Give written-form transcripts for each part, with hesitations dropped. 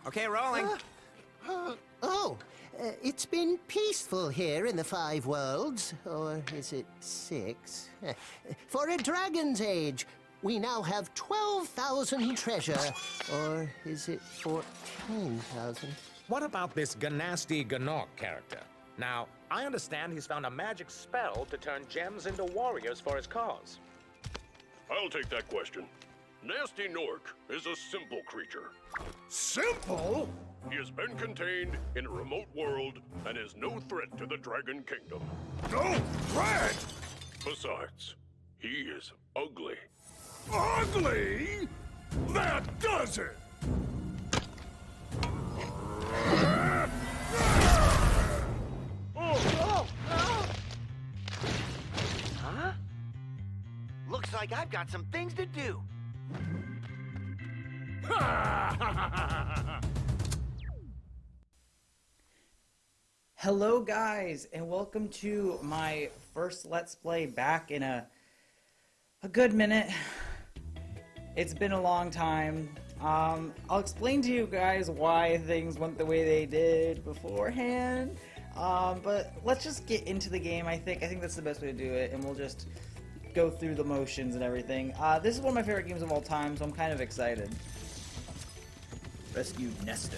Okay, rolling. It's been peaceful here in the Five Worlds, or is it 6? For a dragon's age, we now have 12,000 treasure, or is it 14,000? What about this Ganasty Ganok character? Now, I understand he's found a magic spell to turn gems into warriors for his cause. I'll take that question. Nasty Nork is a simple creature. Simple? He has been contained in a remote world and is no threat to the Dragon Kingdom. No threat? Besides, he is ugly. Ugly? That does it! Huh? Looks like I've got some things to do. Hello guys, and welcome to my first Let's Play back in a good minute. It's been a long time. I'll explain to you guys why things went the way they did beforehand. But let's just get into the game. I think that's the best way to do it, and we'll just go through the motions and everything. This is one of my favorite games of all time, so I'm kind of excited. Rescue Nestor.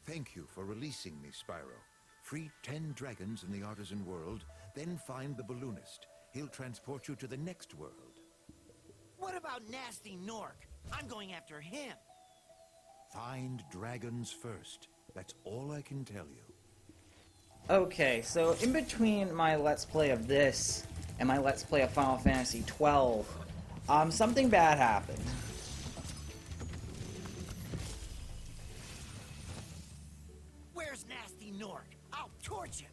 Thank you for releasing me, Spyro. Free 10 dragons in the artisan world, then find the balloonist. He'll transport you to the next world. What about Nasty Nork? I'm going after him. Find dragons first. That's all I can tell you. Okay, so in between my Let's Play of this and my Let's Play of Final Fantasy XII, something bad happened. Where's Nasty Nork? I'll torch him.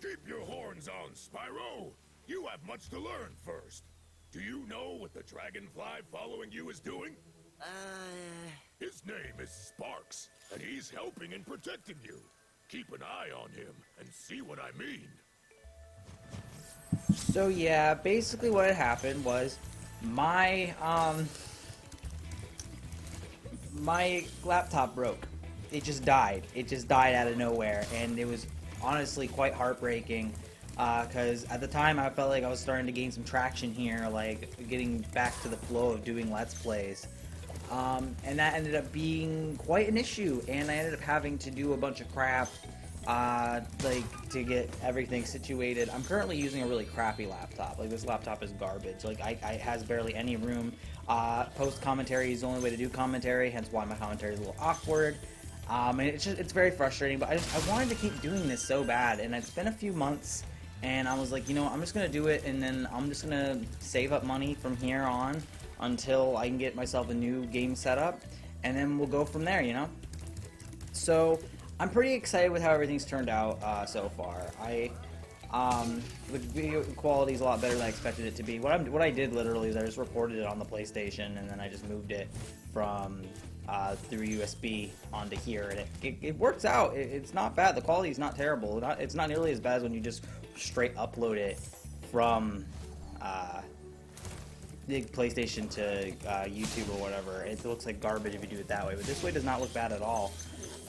Keep your horns on, Spyro. You have much to learn first. Do you know what the dragonfly following you is doing? His name is Sparks, and he's helping and protecting you. Keep an eye on him and see what I mean. So yeah, basically what had happened was my my laptop broke. It just died. It just died out of nowhere, and it was honestly quite heartbreaking. Because at the time I felt like I was starting to gain some traction here, like getting back to the flow of doing Let's Plays. And that ended up being quite an issue, and I ended up having to do a bunch of crap, like, to get everything situated. I'm currently using a really crappy laptop. Like, this laptop is garbage. Like, it has barely any room. Post commentary is the only way to do commentary, hence why my commentary is a little awkward. And it's very frustrating, but I wanted to keep doing this so bad, and it's been a few months, and I was like, you know, I'm just gonna do it, and then I'm just gonna save up money from here on until I can get myself a new game setup, and then we'll go from there, you know? So, I'm pretty excited with how everything's turned out so far. The video quality is a lot better than I expected it to be. What I did literally is I just recorded it on the PlayStation, and then I just moved it from through USB onto here, and it works out. It's not bad. The quality is not terrible. It's not nearly as bad as when you just straight upload it from the PlayStation to YouTube or whatever. It looks like garbage if you do it that way, but this way does not look bad at all.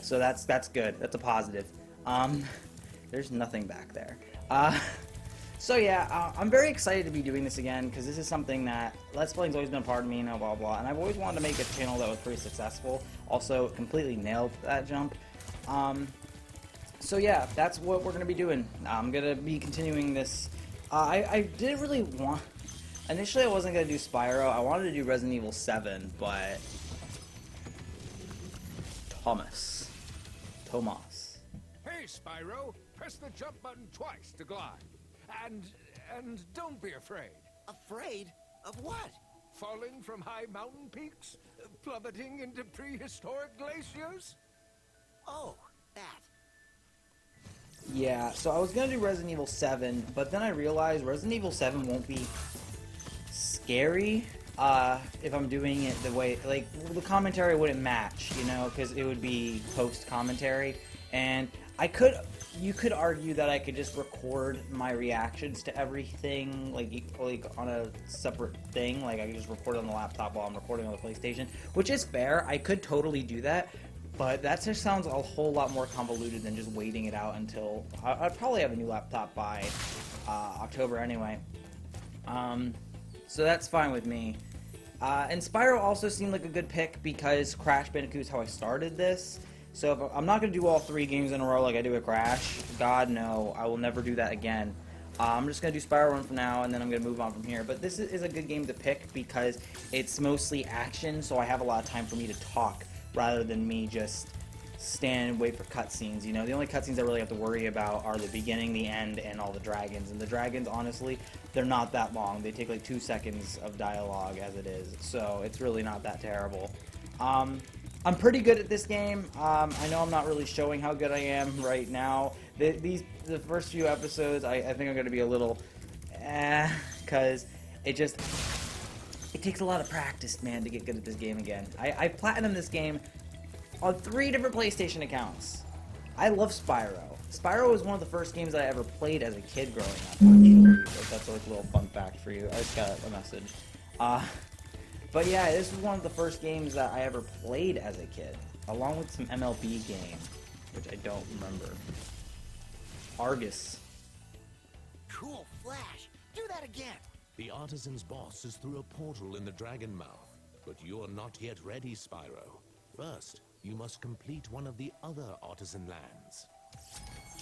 So that's good. That's a positive. There's nothing back there. So yeah, I'm very excited to be doing this again, because this is something that Let's Playing's always been a part of me, and blah blah, and I've always wanted to make a channel that was pretty successful. Also, completely nailed that jump. So yeah, that's what we're gonna be doing. I'm gonna be continuing this. I didn't really want. Initially, I wasn't gonna do Spyro. I wanted to do Resident Evil 7, but Tomas. Hey, Spyro, press the jump button twice to glide. And don't be afraid. Afraid? Of what? Falling from high mountain peaks? Plummeting into prehistoric glaciers? Oh, that. Yeah, so I was gonna do Resident Evil 7, but then I realized Resident Evil 7 won't be scary if I'm doing it the way, like, the commentary wouldn't match, you know, because it would be post-commentary, and You could argue that I could just record my reactions to everything, like on a separate thing. Like I could just record on the laptop while I'm recording on the PlayStation, which is fair. I could totally do that, but that just sounds a whole lot more convoluted than just waiting it out until I'd probably have a new laptop by October anyway. So that's fine with me. And Spyro also seemed like a good pick because Crash Bandicoot is how I started this. So if I'm not going to do all 3 games in a row like I do with Crash. God, no. I will never do that again. I'm just going to do Spyro 1 for now, and then I'm going to move on from here. But this is a good game to pick because it's mostly action, so I have a lot of time for me to talk rather than me just stand and wait for cutscenes. You know, the only cutscenes I really have to worry about are the beginning, the end, and all the dragons. And the dragons, honestly, they're not that long. They take like 2 seconds of dialogue as it is, so it's really not that terrible. I'm pretty good at this game. I know I'm not really showing how good I am right now. The first few episodes, I think I'm going to be a little, because it takes a lot of practice, man, to get good at this game again. I platinumed this game on 3 different PlayStation accounts. I love Spyro. Spyro was one of the first games that I ever played as a kid growing up, actually. That's like a little fun fact for you. I just got a message. But yeah, this was one of the first games that I ever played as a kid, along with some MLB game, which I don't remember. Argus. Cool flash. Do that again. The artisan's boss is through a portal in the dragon mouth, but you're not yet ready, Spyro. First, you must complete one of the other artisan lands.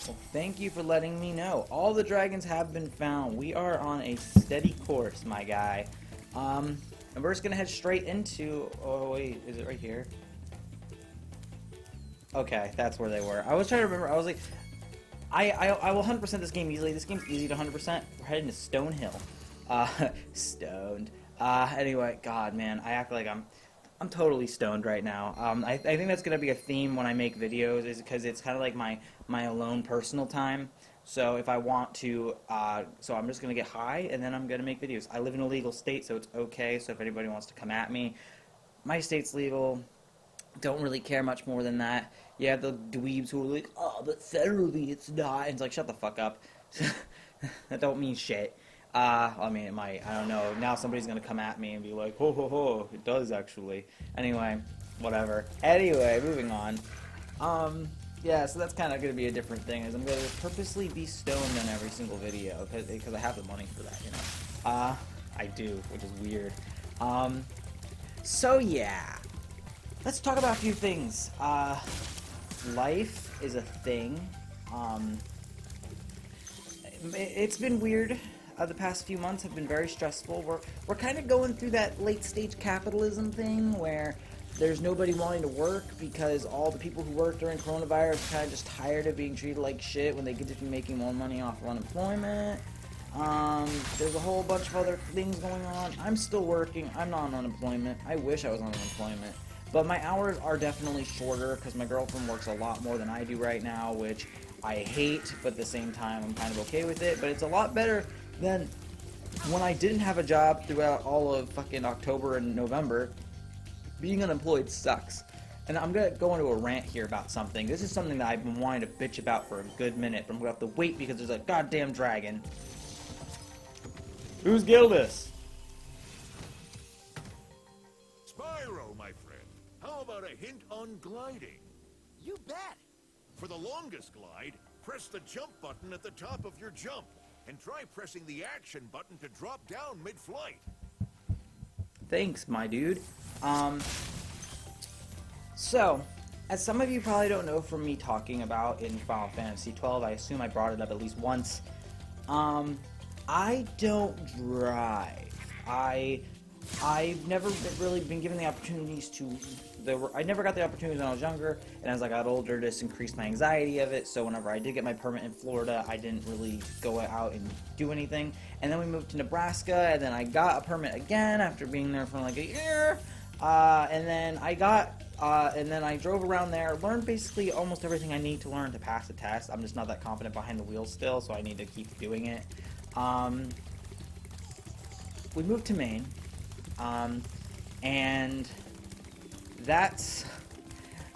Well, thank you for letting me know. All the dragons have been found. We are on a steady course, my guy. And we're just gonna head straight into... Oh, wait, is it right here? Okay, that's where they were. I was trying to remember. I was like... I will 100% this game easily. This game's easy to 100%. We're heading to Stonehill. Stoned. Anyway, God, man, I act like I'm totally stoned right now. I think that's gonna be a theme when I make videos, is because it's kind of like my alone personal time. So if I want to, so I'm just going to get high, and then I'm going to make videos. I live in a legal state, so it's okay. So if anybody wants to come at me, my state's legal. Don't really care much more than that. Yeah, the dweebs who are like, oh, but federally it's not. And it's like, shut the fuck up. That don't mean shit. I mean, it might. I don't know. Now somebody's going to come at me and be like, ho, ho, ho. It does, actually. Anyway, whatever. Anyway, moving on. Yeah, so that's kind of going to be a different thing, is I'm going to purposely be stoned in every single video, because I have the money for that, you know. I do, which is weird. So yeah, let's talk about a few things. Life is a thing. It's been weird. The past few months have been very stressful. We're kind of going through that late-stage capitalism thing, where there's nobody wanting to work because all the people who work during coronavirus are kind of just tired of being treated like shit when they get to be making more money off of unemployment. There's a whole bunch of other things going on. I'm still working. I'm not on unemployment. I wish I was on unemployment. But my hours are definitely shorter because my girlfriend works a lot more than I do right now, which I hate, but at the same time I'm kind of okay with it. But it's a lot better than when I didn't have a job throughout all of fucking October and November. Being unemployed sucks. And I'm going to go into a rant here about something. This is something that I've been wanting to bitch about for a good minute, but I'm going to have to wait because there's a goddamn dragon. Whose guild is? Spyro, my friend, how about a hint on gliding? You bet. For the longest glide, press the jump button at the top of your jump, and try pressing the action button to drop down mid-flight. Thanks, my dude. So, as some of you probably don't know from me talking about in Final Fantasy XII, I assume I brought it up at least once, I don't drive. I've never really been given the opportunities to... I never got the opportunities when I was younger, and as I got older, this increased my anxiety of it, so whenever I did get my permit in Florida, I didn't really go out and do anything. And then we moved to Nebraska, and then I got a permit again after being there for like a year. And then I drove around there, learned basically almost everything I need to learn to pass the test. I'm just not that confident behind the wheel still, so I need to keep doing it. We moved to Maine, and that's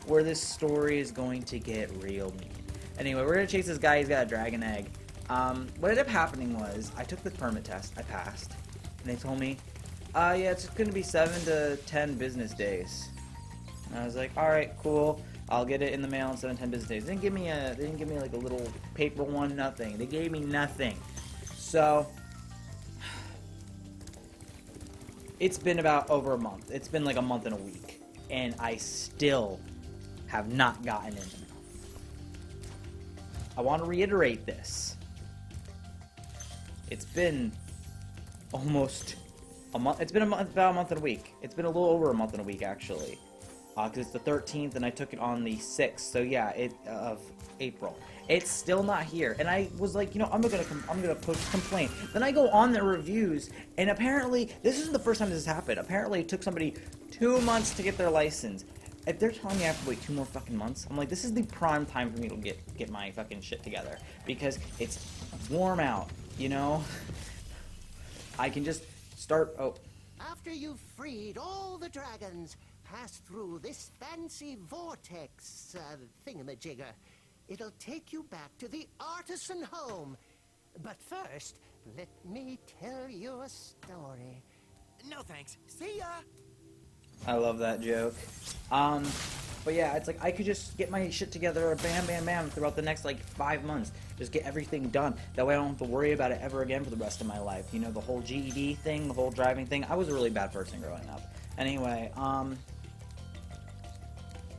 where this story is going to get real mean. Anyway, we're gonna chase this guy. He's got a dragon egg. What ended up happening was I took the permit test. I passed, and they told me, yeah, it's gonna be 7 to 10 business days. And I was like, all right, cool. I'll get it in the mail in 7 to 10 business days. They didn't give me like a little paper one, nothing. They gave me nothing. So it's been about over a month. It's been like a month and a week, and I still have not gotten in. I want to reiterate this. It's been almost a month. It's been about a month and a week. It's been a little over a month and a week, actually. Because it's the 13th, and I took it on the 6th. So yeah, of April. It's still not here, and I was like, you know, I'm gonna post a complaint. Then I go on their reviews, and apparently this isn't the first time this has happened. Apparently, it took somebody 2 months to get their license. If they're telling me I have to wait 2 more fucking months, I'm like, this is the prime time for me to get my fucking shit together, because it's warm out, you know. I can just start. Oh. After you've freed all the dragons, pass through this fancy vortex thingamajigger. It'll take you back to the artisan home. But first, let me tell you a story. No thanks. See ya. I love that joke. But yeah, it's like I could just get my shit together, bam, bam, bam, throughout the next like 5 months. Just get everything done. That way I don't have to worry about it ever again for the rest of my life. You know, the whole GED thing, the whole driving thing. I was a really bad person growing up. Anyway,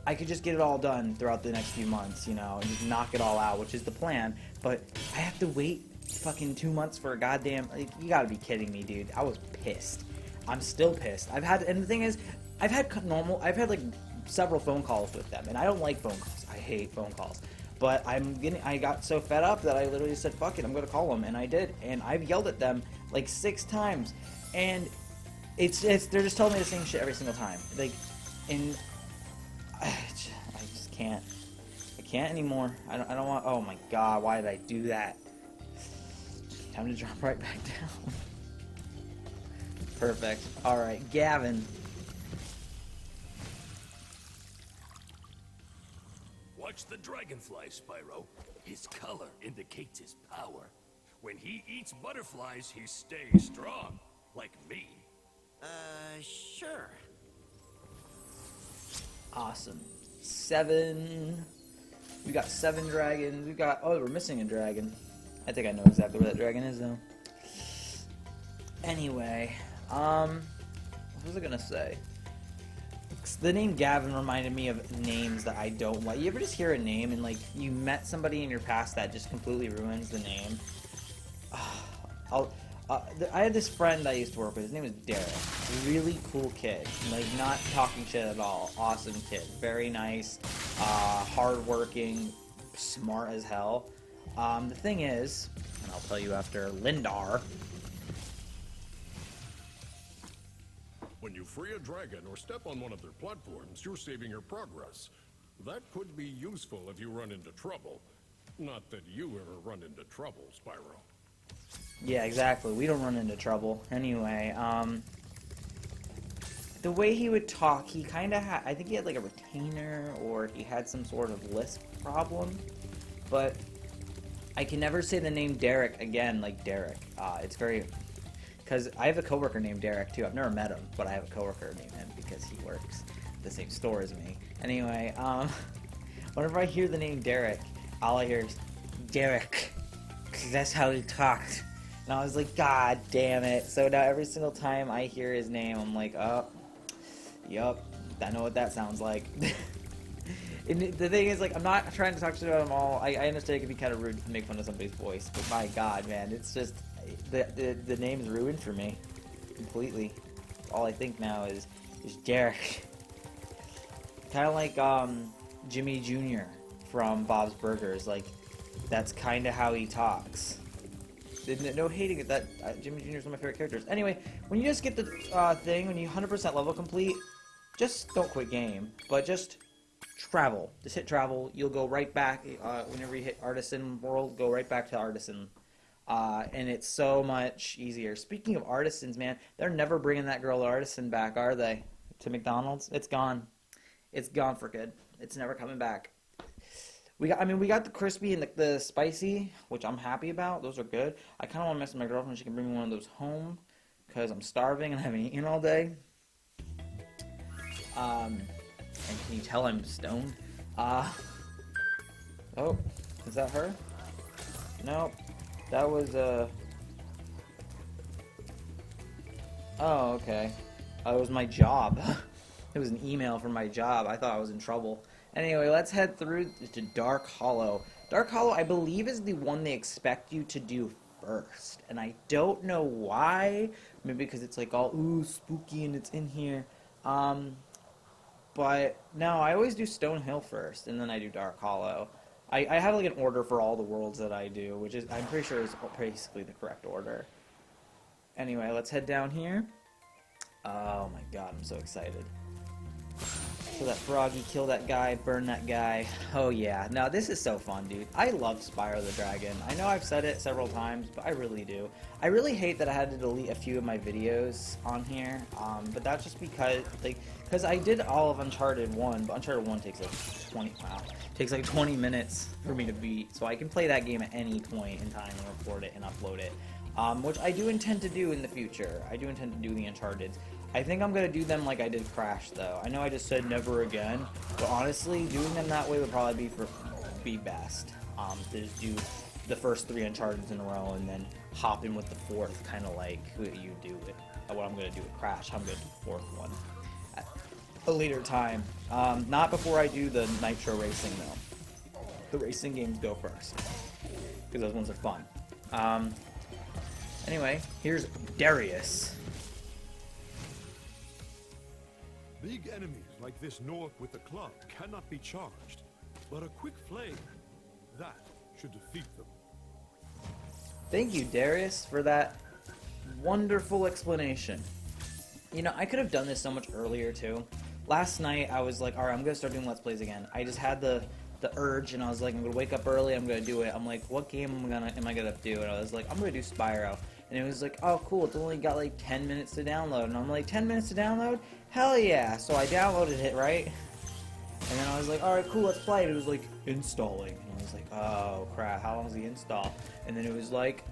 I could just get it all done throughout the next few months, you know, and just knock it all out, which is the plan. But I have to wait fucking 2 months for a goddamn... Like, you gotta be kidding me, dude. I was pissed. I'm still pissed. And the thing is, I've had like several phone calls with them, and I don't like phone calls. I hate phone calls. But I got so fed up that I literally said, fuck it, I'm gonna call them, and I did. And I've yelled at them like 6 times, and they're just telling me the same shit every single time. Like, and I just can't. I can't anymore. I don't want. Oh my god, why did I do that? Time to drop right back down. Perfect. All right, Gavin. Watch the dragonfly, Spyro. His color indicates his power. When he eats butterflies, he stays strong, like me. Sure. Awesome. 7. We got 7 dragons. We got. Oh, we're missing a dragon. I think I know exactly where that dragon is, though. Anyway, what was I gonna say? The name Gavin reminded me of names that I don't like. You ever just hear a name and like you met somebody in your past that just completely ruins the name? I had this friend I used to work with. His name was Derek. Really cool kid. Like, not talking shit at all. Awesome kid. Very nice. Hardworking. Smart as hell. The thing is, and I'll tell you after Lindar. When you free a dragon or step on one of their platforms, you're saving your progress. That could be useful if you run into trouble. Not that you ever run into trouble, Spyro. Yeah, exactly. We don't run into trouble. Anyway, the way he would talk, he kind of had... I think he had like a retainer, or he had some sort of lisp problem. But I can never say the name Derek again like Derek. It's very... Because I have a coworker named Derek, too. I've never met him, but I have a coworker named him because he works at the same store as me. Anyway, whenever I hear the name Derek, all I hear is, Derek. Because that's how he talked. And I was like, God damn it. So now every single time I hear his name, I'm like, oh, yup, I know what that sounds like. And the thing is, like, I'm not trying to talk shit about them all. I understand it can be kind of rude to make fun of somebody's voice, but my God, man, it's just... The name's ruined for me completely. All I think now is Derek. Kind of like Jimmy Jr. from Bob's Burgers. Like, that's kind of how he talks. No hating at that. Jimmy Jr. is one of my favorite characters. Anyway, when you just get the thing, when you 100% level complete, just don't quit game, but just travel. Just hit travel. You'll go right back. Whenever you hit Artisan World, go right back to Artisan. And it's so much easier. Speaking of artisans, man, they're never bringing that girl artisan back, are they? To McDonald's? It's gone. It's gone for good. It's never coming back. we got the crispy and the spicy, which I'm happy about. Those are good. I kind of want to mess with my girlfriend. She can bring me one of those home because I'm starving and I haven't eaten all day. And can you tell I'm stoned? Oh, is that her? Nope. That was, Oh, okay. It was my job. It was an email from my job. I thought I was in trouble. Anyway, let's head through to Dark Hollow. Dark Hollow, I believe, is the one they expect you to do first. And I don't know why. Maybe because it's like all, ooh, spooky and it's in here. But, no, I always do Stonehill first, and then I do Dark Hollow. I have, like, an order for all the worlds that I do, which is, I'm pretty sure is basically the correct order. Anyway, let's head down here. Oh my god, I'm so excited. Kill that froggy, kill that guy, burn that guy. Oh yeah. Now this is so fun, dude. I love Spyro the Dragon. I know I've said it several times, but I really do. I really hate that I had to delete a few of my videos on here, but that's just because I did all of Uncharted 1, but Uncharted 1 takes like 20 minutes for me to beat, so I can play that game at any point in time and record it and upload it. Which I do intend to do in the future. I do intend to do the Uncharted. I think I'm going to do them like I did Crash, though. I know I just said never again, but honestly, doing them that way would probably be best. To just do the first 3 Uncharteds in a row and then hop in with the 4th, kind of like what you do with what I'm going to do with Crash. I'm going to do the 4th one at a later time. Not before I do the Nitro Racing, though. The racing games go first, because those ones are fun. Anyway, here's Darius. Big enemies like this Gnorc with the club cannot be charged, but a quick flame, that should defeat them. Thank you, Darius, for that wonderful explanation. You know, I could have done this so much earlier, too. Last night, I was like, alright, I'm going to start doing Let's Plays again. I just had the urge, and I was like, I'm going to wake up early, I'm going to do it. I'm like, what game am I going to do? And I was like, I'm going to do Spyro. And it was like, oh, cool, it's only got like 10 minutes to download. And I'm like, 10 minutes to download? Hell yeah. So I downloaded it, right? And then I was like, alright, cool, let's play it. It was like, installing. And I was like, oh, crap, how long is the install? And then it was like,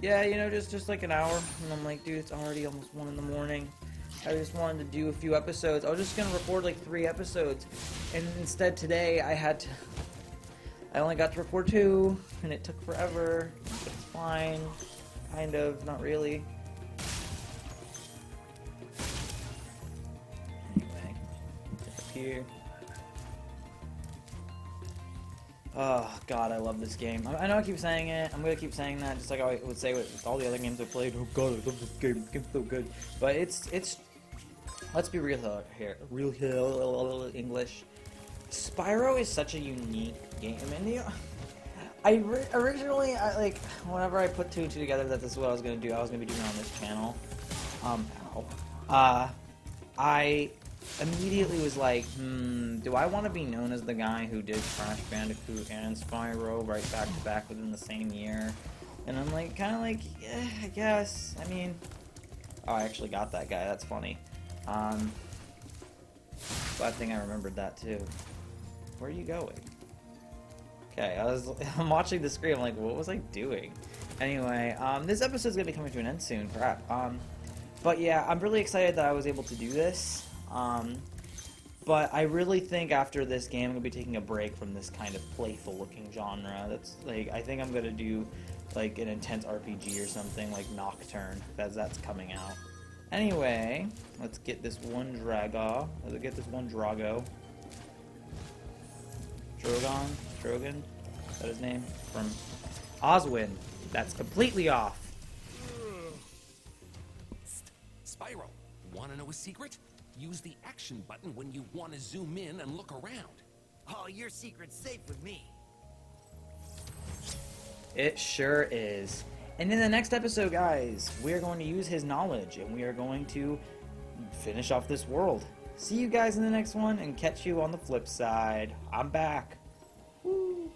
yeah, you know, just like an hour. And I'm like, dude, it's already almost 1 in the morning. I just wanted to do a few episodes. I was just going to record like 3 episodes. And instead today, I only got to record 2. And it took forever. But it's fine. Kind of, not really. Anyway, disappear. Oh god, I love this game. I know I keep saying it. I'm gonna keep saying that, just like I would say with all the other games I've played. Oh god, I love this game. This game's so good. But it's. Let's be real here. Real English. Spyro is such a unique game, and originally, whenever I put 2 and 2 together that this is what I was going to do, I was going to be doing it on this channel. I immediately was like, do I want to be known as the guy who did Crash Bandicoot and Spyro right back to back within the same year? And I'm like, kind of like, yeah, I guess. I mean, oh, I actually got that guy. That's funny. But I think I remembered that too. Where are you going? Okay, I'm watching the screen, I'm like, what was I doing? Anyway, this episode's gonna be coming to an end soon, crap. But yeah, I'm really excited that I was able to do this. But I really think after this game, I'm gonna be taking a break from this kind of playful looking genre. That's like, I think I'm gonna do like an intense RPG or something like Nocturne, as that's coming out. Anyway, let's get this one Drago. Let's get this one Drago. Drogon? Is that his name? From Oswin. That's completely off. Spyro, wanna know a secret? Use the action button when you want to zoom in and look around. Oh, your secret's safe with me. It sure is. And in the next episode, guys, we're going to use his knowledge, and we are going to finish off this world. See you guys in the next one, and catch you on the flip side. I'm back. Woo.